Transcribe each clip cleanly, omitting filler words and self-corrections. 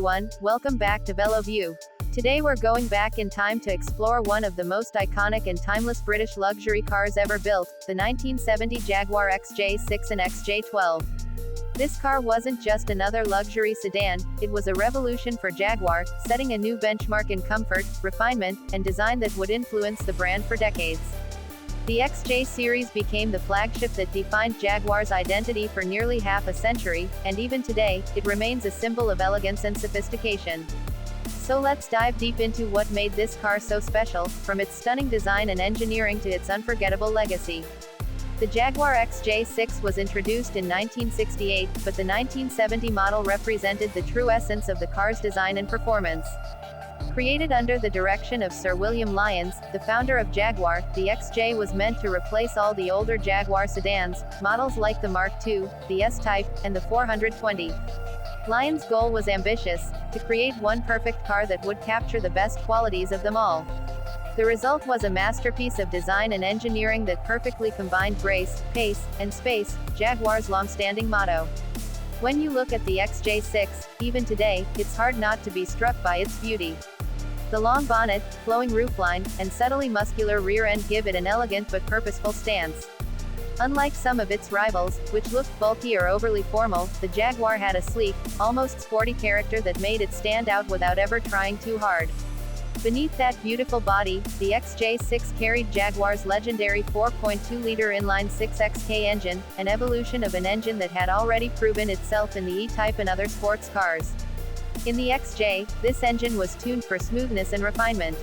everyone, welcome back to VeloView. Today we're going back in time to explore one of the most iconic and timeless British luxury cars ever built, the 1970 Jaguar XJ6 and XJ12. This car wasn't just another luxury sedan, it was a revolution for Jaguar, setting a new benchmark in comfort, refinement, and design that would influence the brand for decades. The XJ series became the flagship that defined Jaguar's identity for nearly half a century, and even today, it remains a symbol of elegance and sophistication. So let's dive deep into what made this car so special, from its stunning design and engineering to its unforgettable legacy. The Jaguar XJ6 was introduced in 1968, but the 1970 model represented the true essence of the car's design and performance. Created under the direction of Sir William Lyons, the founder of Jaguar, the XJ was meant to replace all the older Jaguar sedans, models like the Mark II, the S-Type, and the 420. Lyons' goal was ambitious, to create one perfect car that would capture the best qualities of them all. The result was a masterpiece of design and engineering that perfectly combined grace, pace, and space, Jaguar's long-standing motto. When you look at the XJ6, even today, it's hard not to be struck by its beauty. The long bonnet, flowing roofline, and subtly muscular rear end give it an elegant but purposeful stance. Unlike some of its rivals, which looked bulky or overly formal, the Jaguar had a sleek, almost sporty character that made it stand out without ever trying too hard. Beneath that beautiful body, the XJ6 carried Jaguar's legendary 4.2-liter inline-six XK engine, an evolution of an engine that had already proven itself in the E-Type and other sports cars. In the XJ, this engine was tuned for smoothness and refinement.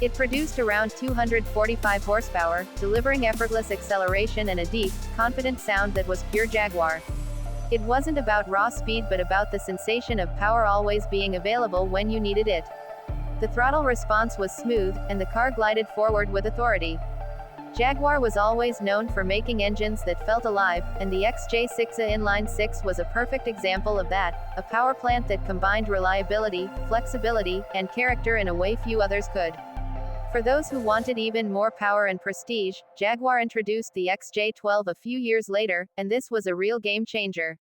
It produced around 245 horsepower, delivering effortless acceleration and a deep, confident sound that was pure Jaguar. It wasn't about raw speed but about the sensation of power always being available when you needed it. The throttle response was smooth, and the car glided forward with authority. Jaguar was always known for making engines that felt alive, and the XJ6 inline-six was a perfect example of that, a power plant that combined reliability, flexibility, and character in a way few others could. For those who wanted even more power and prestige, Jaguar introduced the XJ12 a few years later, and this was a real game changer.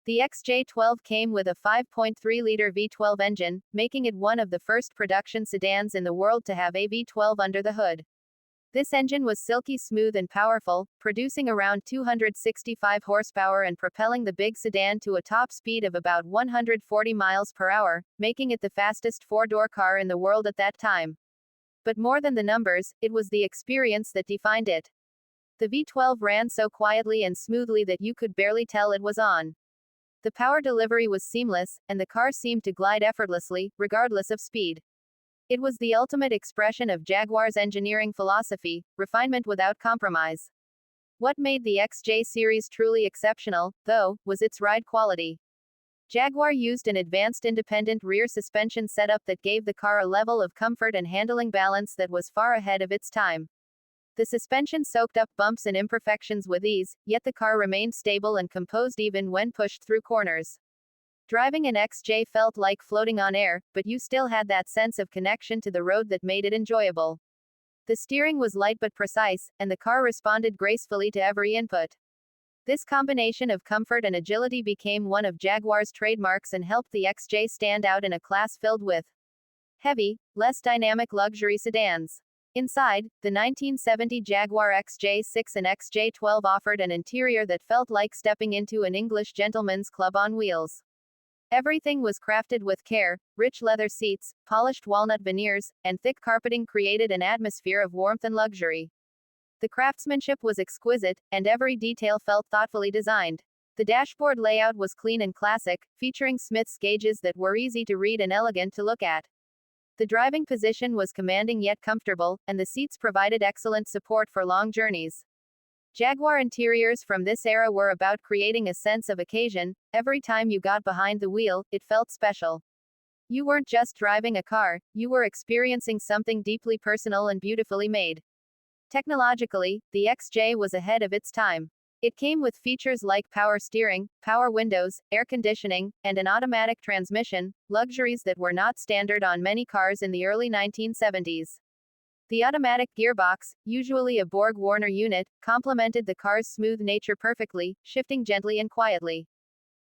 The XJ12 came with a 5.3-liter V12 engine, making it one of the first production sedans in the world to have a V12 under the hood. This engine was silky smooth and powerful, producing around 265 horsepower and propelling the big sedan to a top speed of about 140 miles per hour, making it the fastest four-door car in the world at that time. But more than the numbers, it was the experience that defined it. The V12 ran so quietly and smoothly that you could barely tell it was on. The power delivery was seamless, and the car seemed to glide effortlessly, regardless of speed. It was the ultimate expression of Jaguar's engineering philosophy, refinement without compromise. What made the XJ series truly exceptional, though, was its ride quality. Jaguar used an advanced independent rear suspension setup that gave the car a level of comfort and handling balance that was far ahead of its time. The suspension soaked up bumps and imperfections with ease, yet the car remained stable and composed even when pushed through corners. Driving an XJ felt like floating on air, but you still had that sense of connection to the road that made it enjoyable. The steering was light but precise, and the car responded gracefully to every input. This combination of comfort and agility became one of Jaguar's trademarks and helped the XJ stand out in a class filled with heavy, less dynamic luxury sedans. Inside, the 1970 Jaguar XJ6 and XJ12 offered an interior that felt like stepping into an English gentleman's club on wheels. Everything was crafted with care. Rich leather seats, polished walnut veneers, and thick carpeting created an atmosphere of warmth and luxury. The craftsmanship was exquisite, and every detail felt thoughtfully designed. The dashboard layout was clean and classic, featuring Smith's gauges that were easy to read and elegant to look at. The driving position was commanding yet comfortable, and the seats provided excellent support for long journeys. Jaguar interiors from this era were about creating a sense of occasion. Every time you got behind the wheel, it felt special. You weren't just driving a car, you were experiencing something deeply personal and beautifully made. Technologically, the XJ was ahead of its time. It came with features like power steering, power windows, air conditioning, and an automatic transmission, luxuries that were not standard on many cars in the early 1970s. The automatic gearbox, usually a Borg-Warner unit, complemented the car's smooth nature perfectly, shifting gently and quietly.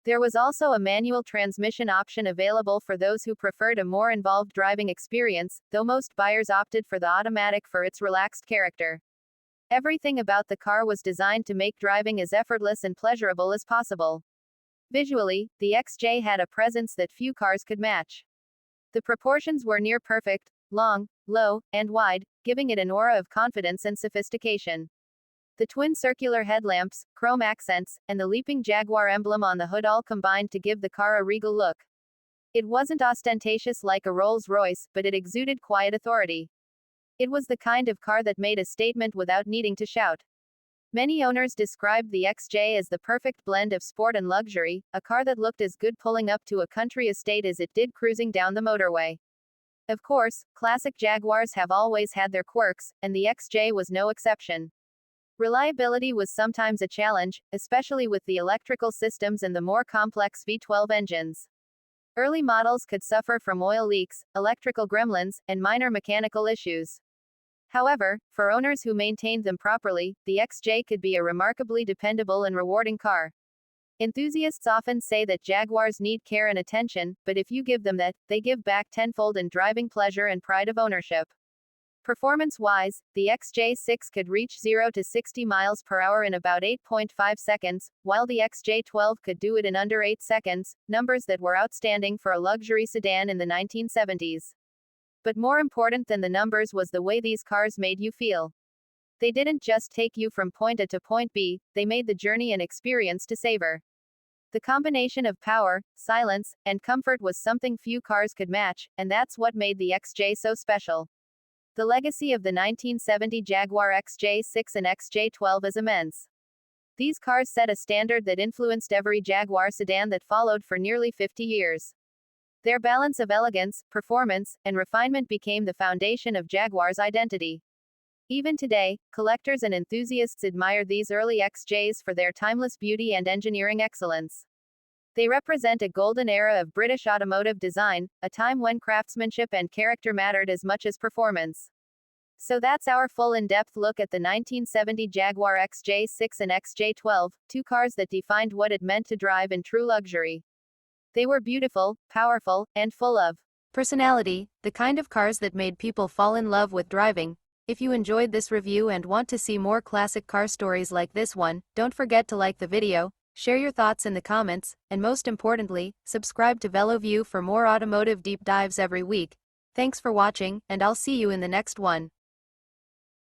There was also a manual transmission option available for those who preferred a more involved driving experience, though most buyers opted for the automatic for its relaxed character. Everything about the car was designed to make driving as effortless and pleasurable as possible. Visually, the XJ had a presence that few cars could match. The proportions were near perfect, long, low, and wide, giving it an aura of confidence and sophistication. The twin circular headlamps, chrome accents, and the leaping Jaguar emblem on the hood all combined to give the car a regal look. It wasn't ostentatious like a Rolls-Royce, but it exuded quiet authority. It was the kind of car that made a statement without needing to shout. Many owners described the XJ as the perfect blend of sport and luxury, a car that looked as good pulling up to a country estate as it did cruising down the motorway. Of course, classic Jaguars have always had their quirks, and the XJ was no exception. Reliability was sometimes a challenge, especially with the electrical systems and the more complex V12 engines. Early models could suffer from oil leaks, electrical gremlins, and minor mechanical issues. However, for owners who maintained them properly, the XJ could be a remarkably dependable and rewarding car. Enthusiasts often say that Jaguars need care and attention, but if you give them that, they give back tenfold in driving pleasure and pride of ownership. Performance-wise, the XJ6 could reach 0 to 60 miles per hour in about 8.5 seconds, while the XJ12 could do it in under 8 seconds, numbers that were outstanding for a luxury sedan in the 1970s. But more important than the numbers was the way these cars made you feel. They didn't just take you from point A to point B, they made the journey an experience to savor. The combination of power, silence, and comfort was something few cars could match, and that's what made the XJ so special. The legacy of the 1970 Jaguar XJ6 and XJ12 is immense. These cars set a standard that influenced every Jaguar sedan that followed for nearly 50 years. Their balance of elegance, performance, and refinement became the foundation of Jaguar's identity. Even today, collectors and enthusiasts admire these early XJs for their timeless beauty and engineering excellence. They represent a golden era of British automotive design, a time when craftsmanship and character mattered as much as performance. So that's our full in-depth look at the 1970 Jaguar XJ6 and XJ12, two cars that defined what it meant to drive in true luxury. They were beautiful, powerful, and full of personality, the kind of cars that made people fall in love with driving. If you enjoyed this review and want to see more classic car stories like this one, don't forget to like the video, share your thoughts in the comments, and most importantly, subscribe to VeloView for more automotive deep dives every week. Thanks for watching, and I'll see you in the next one.